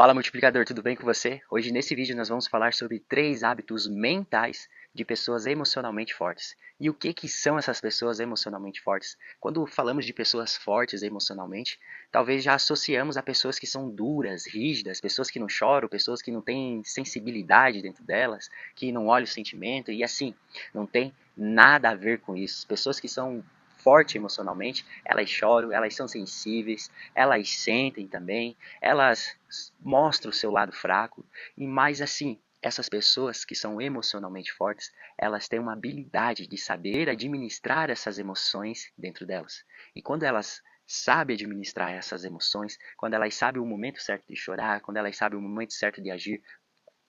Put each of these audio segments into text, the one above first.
Fala multiplicador, tudo bem com você? Hoje nesse vídeo nós vamos falar sobre 3 hábitos mentais de pessoas emocionalmente fortes. E o que são essas pessoas emocionalmente fortes? Quando falamos de pessoas fortes emocionalmente, talvez já associamos a pessoas que são duras, rígidas, pessoas que não choram, pessoas que não têm sensibilidade dentro delas, que não olham o sentimento e assim, não tem nada a ver com isso. Pessoas que são fortes emocionalmente, elas choram, elas são sensíveis, elas sentem também, elas mostram o seu lado fraco, e mais assim, essas pessoas que são emocionalmente fortes, elas têm uma habilidade de saber administrar essas emoções dentro delas. E quando elas sabem administrar essas emoções, quando elas sabem o momento certo de chorar, quando elas sabem o momento certo de agir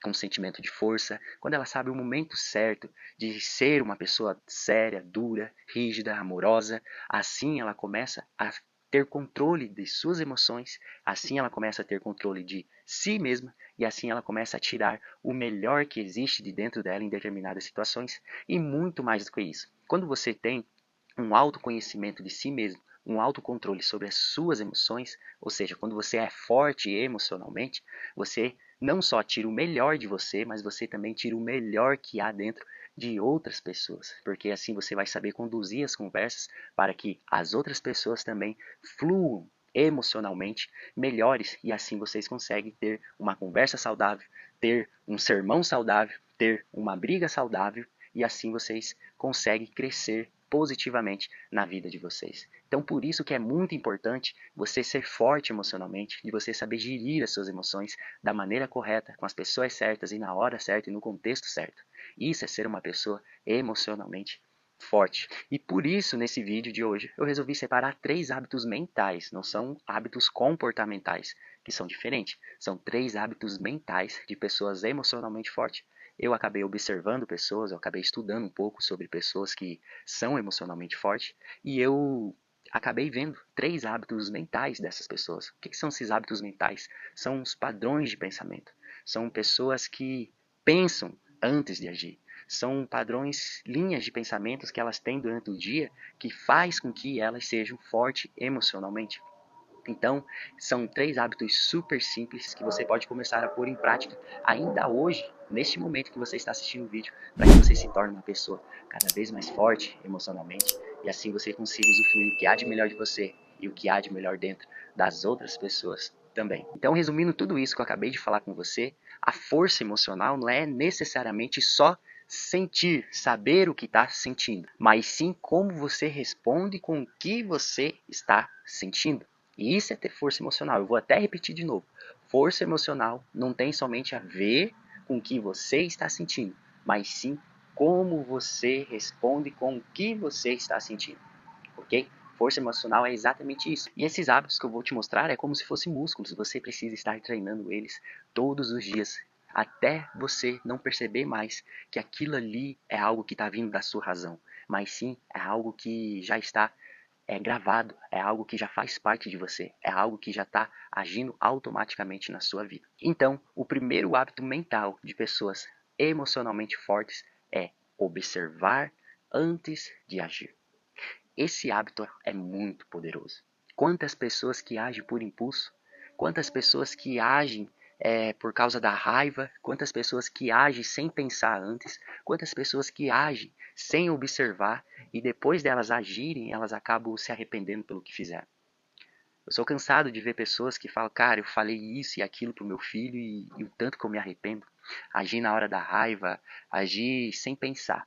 com sentimento de força, quando ela sabe o momento certo de ser uma pessoa séria, dura, rígida, amorosa, assim ela começa a ter controle de suas emoções, assim ela começa a ter controle de si mesma e assim ela começa a tirar o melhor que existe de dentro dela em determinadas situações e muito mais do que isso. Quando você tem um autoconhecimento de si mesmo, um autocontrole sobre as suas emoções, ou seja, quando você é forte emocionalmente, você não só tira o melhor de você, mas você também tira o melhor que há dentro de outras pessoas, porque assim você vai saber conduzir as conversas para que as outras pessoas também fluam emocionalmente melhores e assim vocês conseguem ter uma conversa saudável, ter um sermão saudável, ter uma briga saudável e assim vocês conseguem crescer positivamente na vida de vocês. Então, por isso que é muito importante você ser forte emocionalmente, de você saber gerir as suas emoções da maneira correta, com as pessoas certas e na hora certa e no contexto certo. Isso é ser uma pessoa emocionalmente forte. E por isso, nesse vídeo de hoje, eu resolvi separar 3 hábitos mentais, não são hábitos comportamentais, que são diferentes. São 3 hábitos mentais de pessoas emocionalmente fortes. Eu acabei observando pessoas, eu acabei estudando um pouco sobre pessoas que são emocionalmente fortes e eu acabei vendo 3 hábitos mentais dessas pessoas. O que são esses hábitos mentais? São os padrões de pensamento. São pessoas que pensam antes de agir. São padrões, linhas de pensamentos que elas têm durante o dia que faz com que elas sejam fortes emocionalmente. Então, são 3 hábitos super simples que você pode começar a pôr em prática ainda hoje, neste momento que você está assistindo o vídeo, para que você se torne uma pessoa cada vez mais forte emocionalmente e assim você consiga usufruir o que há de melhor de você e o que há de melhor dentro das outras pessoas também. Então, resumindo tudo isso que eu acabei de falar com você, a força emocional não é necessariamente só sentir, saber o que está sentindo, mas sim como você responde com o que você está sentindo. E isso é ter força emocional. Eu vou até repetir de novo. Força emocional não tem somente a ver com o que você está sentindo, mas sim como você responde com o que você está sentindo. Ok? Força emocional é exatamente isso. E esses hábitos que eu vou te mostrar é como se fossem músculos. Você precisa estar treinando eles todos os dias. Até você não perceber mais que aquilo ali é algo que está vindo da sua razão. Mas sim, é algo que já está gravado, é algo que já faz parte de você, é algo que já está agindo automaticamente na sua vida. Então, o primeiro hábito mental de pessoas emocionalmente fortes é observar antes de agir. Esse hábito é muito poderoso. Quantas pessoas que agem por impulso, quantas pessoas que agem por causa da raiva, quantas pessoas que agem sem pensar antes, quantas pessoas que agem sem observar e depois delas agirem, elas acabam se arrependendo pelo que fizeram. Eu sou cansado de ver pessoas que falam, cara, eu falei isso e aquilo pro meu filho e o tanto que eu me arrependo. Agir na hora da raiva, agir sem pensar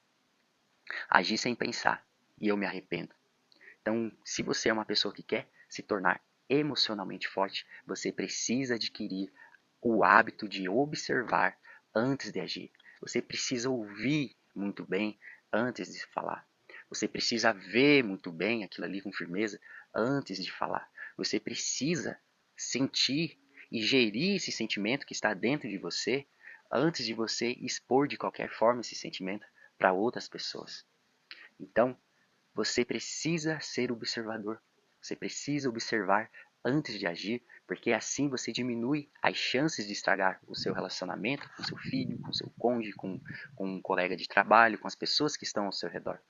e eu me arrependo. Então, se você é uma pessoa que quer se tornar emocionalmente forte, você precisa adquirir o hábito de observar antes de agir. Você precisa ouvir muito bem antes de falar. Você precisa ver muito bem aquilo ali com firmeza antes de falar. Você precisa sentir e gerir esse sentimento que está dentro de você antes de você expor de qualquer forma esse sentimento para outras pessoas. Então, você precisa ser observador. Você precisa observar antes de agir, porque assim você diminui as chances de estragar o seu relacionamento com seu filho, com seu cônjuge, com um colega de trabalho, com as pessoas que estão ao seu redor.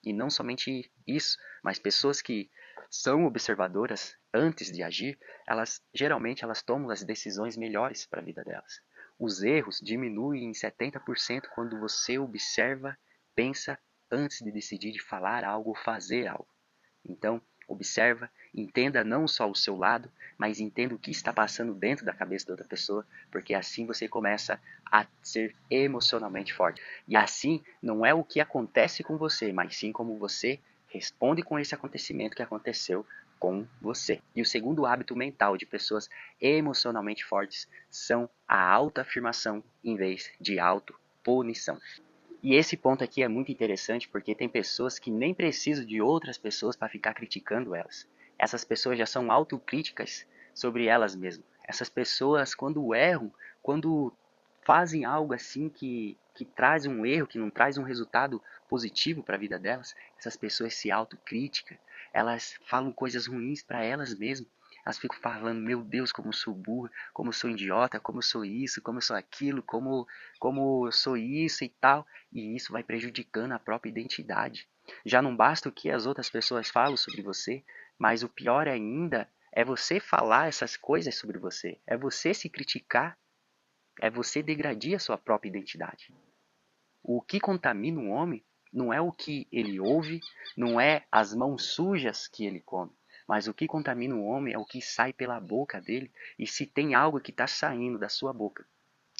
E não somente isso, mas pessoas que são observadoras antes de agir, geralmente elas tomam as decisões melhores para a vida delas. Os erros diminuem em 70% quando você observa, pensa antes de decidir de falar algo ou fazer algo. Então, observa, entenda não só o seu lado, mas entenda o que está passando dentro da cabeça da outra pessoa, porque assim você começa a ser emocionalmente forte. E assim não é o que acontece com você, mas sim como você responde com esse acontecimento que aconteceu com você. E o segundo hábito mental de pessoas emocionalmente fortes são a autoafirmação em vez de autopunição. E esse ponto aqui é muito interessante porque tem pessoas que nem precisam de outras pessoas para ficar criticando elas. Essas pessoas já são autocríticas sobre elas mesmas. Essas pessoas, quando erram, quando fazem algo assim que traz um erro, que não traz um resultado positivo para a vida delas, essas pessoas se autocriticam. Elas falam coisas ruins para elas mesmas. Elas ficam falando, meu Deus, como eu sou burra, como eu sou idiota, como eu sou isso, como eu sou aquilo, como eu sou isso e tal. E isso vai prejudicando a própria identidade. Já não basta o que as outras pessoas falam sobre você, mas o pior ainda é você falar essas coisas sobre você. É você se criticar, é você degradar a sua própria identidade. O que contamina um homem não é o que ele ouve, não é as mãos sujas que ele come, mas o que contamina o homem é o que sai pela boca dele e se tem algo que está saindo da sua boca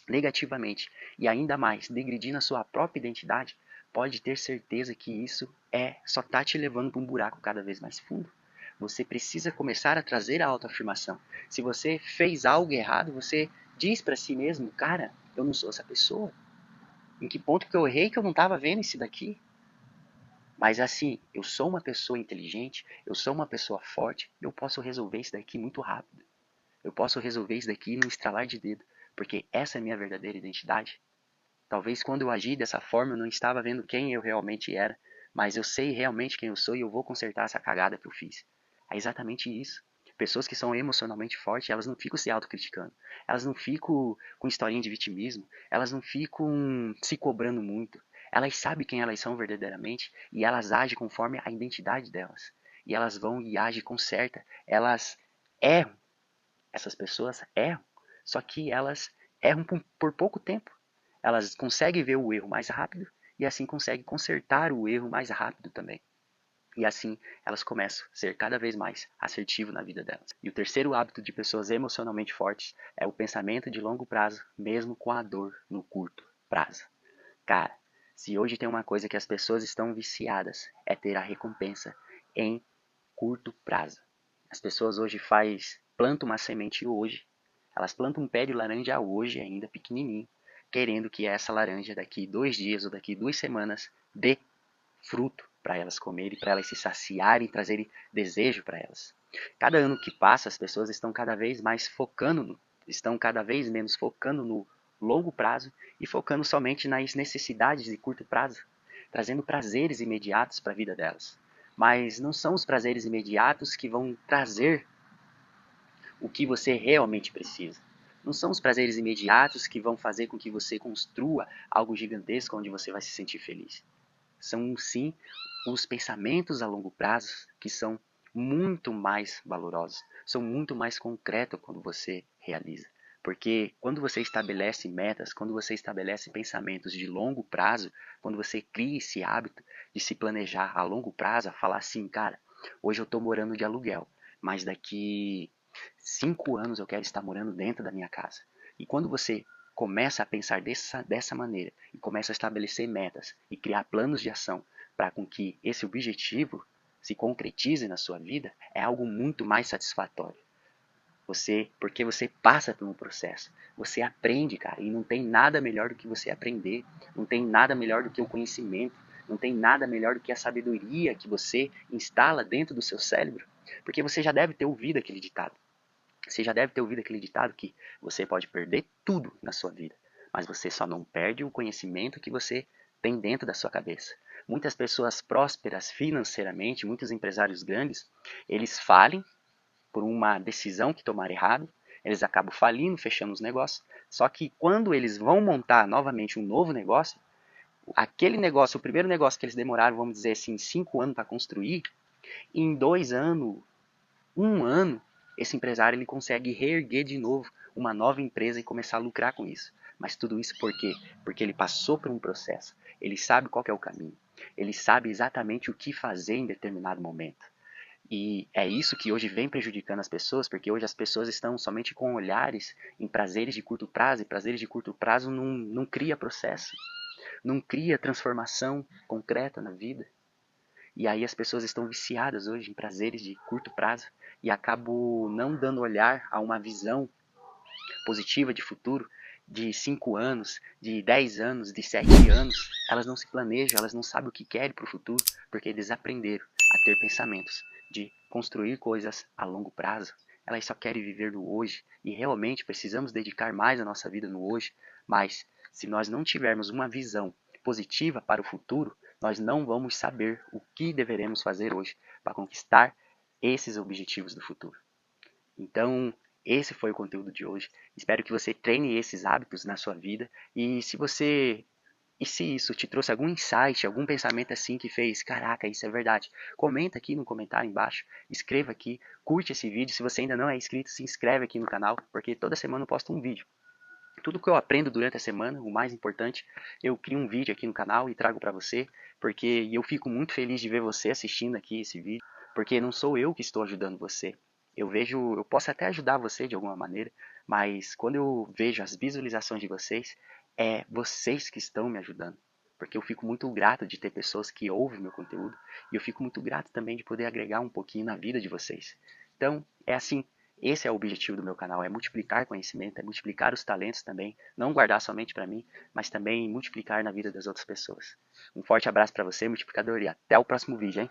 negativamente e ainda mais degredindo a sua própria identidade, pode ter certeza que isso só está te levando para um buraco cada vez mais fundo. Você precisa começar a trazer a autoafirmação. Se você fez algo errado, você diz para si mesmo, cara, eu não sou essa pessoa. Em que ponto que eu errei que eu não estava vendo isso daqui? Mas assim, eu sou uma pessoa inteligente, eu sou uma pessoa forte, eu posso resolver isso daqui muito rápido. Eu posso resolver isso daqui num estralar de dedo, porque essa é a minha verdadeira identidade. Talvez quando eu agi dessa forma eu não estava vendo quem eu realmente era, mas eu sei realmente quem eu sou e eu vou consertar essa cagada que eu fiz. É exatamente isso. Pessoas que são emocionalmente fortes, elas não ficam se autocriticando. Elas não ficam com historinha de vitimismo. Elas não ficam se cobrando muito. Elas sabem quem elas são verdadeiramente e elas agem conforme a identidade delas. E elas vão e agem com certa. Elas erram. Essas pessoas erram. Só que elas erram por pouco tempo. Elas conseguem ver o erro mais rápido e assim conseguem consertar o erro mais rápido também. E assim elas começam a ser cada vez mais assertivas na vida delas. E o terceiro hábito de pessoas emocionalmente fortes é o pensamento de longo prazo, mesmo com a dor no curto prazo. Cara, se hoje tem uma coisa que as pessoas estão viciadas, é ter a recompensa em curto prazo. As pessoas hoje plantam uma semente hoje, elas plantam um pé de laranja hoje ainda pequenininho, querendo que essa laranja daqui 2 dias ou daqui 2 semanas dê fruto para elas comerem, para elas se saciarem, trazerem desejo para elas. Cada ano que passa, as pessoas estão cada vez mais estão cada vez menos focando no longo prazo e focando somente nas necessidades de curto prazo, trazendo prazeres imediatos para a vida delas. Mas não são os prazeres imediatos que vão trazer o que você realmente precisa. Não são os prazeres imediatos que vão fazer com que você construa algo gigantesco onde você vai se sentir feliz. São sim os pensamentos a longo prazo que são muito mais valorosos, são muito mais concretos quando você realiza. Porque quando você estabelece metas, quando você estabelece pensamentos de longo prazo, quando você cria esse hábito de se planejar a longo prazo, a falar assim, cara, hoje eu estou morando de aluguel, mas daqui 5 anos eu quero estar morando dentro da minha casa. E quando você começa a pensar dessa maneira e começa a estabelecer metas e criar planos de ação para com que esse objetivo se concretize na sua vida, é algo muito mais satisfatório. Porque você passa por um processo, você aprende, cara, e não tem nada melhor do que você aprender, não tem nada melhor do que o conhecimento, não tem nada melhor do que a sabedoria que você instala dentro do seu cérebro, porque você já deve ter ouvido aquele ditado. Você já deve ter ouvido aquele ditado que você pode perder tudo na sua vida, mas você só não perde o conhecimento que você tem dentro da sua cabeça. Muitas pessoas prósperas financeiramente, muitos empresários grandes, eles falem por uma decisão que tomaram errado, eles acabam falindo, fechando os negócios, só que quando eles vão montar novamente um novo negócio, aquele negócio, o primeiro negócio que eles demoraram, vamos dizer assim, 5 anos para construir, E em 2 anos, 1 ano, esse empresário ele consegue reerguer de novo uma nova empresa e começar a lucrar com isso. Mas tudo isso por quê? Porque ele passou por um processo. Ele sabe qual é o caminho. Ele sabe exatamente o que fazer em determinado momento. E é isso que hoje vem prejudicando as pessoas, porque hoje as pessoas estão somente com olhares em prazeres de curto prazo, e prazeres de curto prazo não cria processo, não cria transformação concreta na vida. E aí as pessoas estão viciadas hoje em prazeres de curto prazo e acabam não dando olhar a uma visão positiva de futuro de 5 anos, de 10 anos, de 7 anos. Elas não se planejam, elas não sabem o que querem para o futuro, porque eles aprenderam a ter pensamentos de construir coisas a longo prazo. Elas só querem viver no hoje e realmente precisamos dedicar mais a nossa vida no hoje, mas se nós não tivermos uma visão positiva para o futuro, nós não vamos saber o que deveremos fazer hoje para conquistar esses objetivos do futuro. Então, esse foi o conteúdo de hoje. Espero que você treine esses hábitos na sua vida e se isso te trouxe algum insight, algum pensamento assim que fez, caraca, isso é verdade, comenta aqui no comentário embaixo, escreva aqui, curte esse vídeo. Se você ainda não é inscrito, se inscreve aqui no canal, porque toda semana eu posto um vídeo. Tudo que eu aprendo durante a semana, o mais importante, eu crio um vídeo aqui no canal e trago para você, porque eu fico muito feliz de ver você assistindo aqui esse vídeo, porque não sou eu que estou ajudando você. Eu posso até ajudar você de alguma maneira, mas quando eu vejo as visualizações de vocês, é vocês que estão me ajudando. Porque eu fico muito grato de ter pessoas que ouvem meu conteúdo e eu fico muito grato também de poder agregar um pouquinho na vida de vocês. Então, é assim, esse é o objetivo do meu canal, é multiplicar conhecimento, é multiplicar os talentos também, não guardar somente para mim, mas também multiplicar na vida das outras pessoas. Um forte abraço para você, multiplicador, e até o próximo vídeo, hein?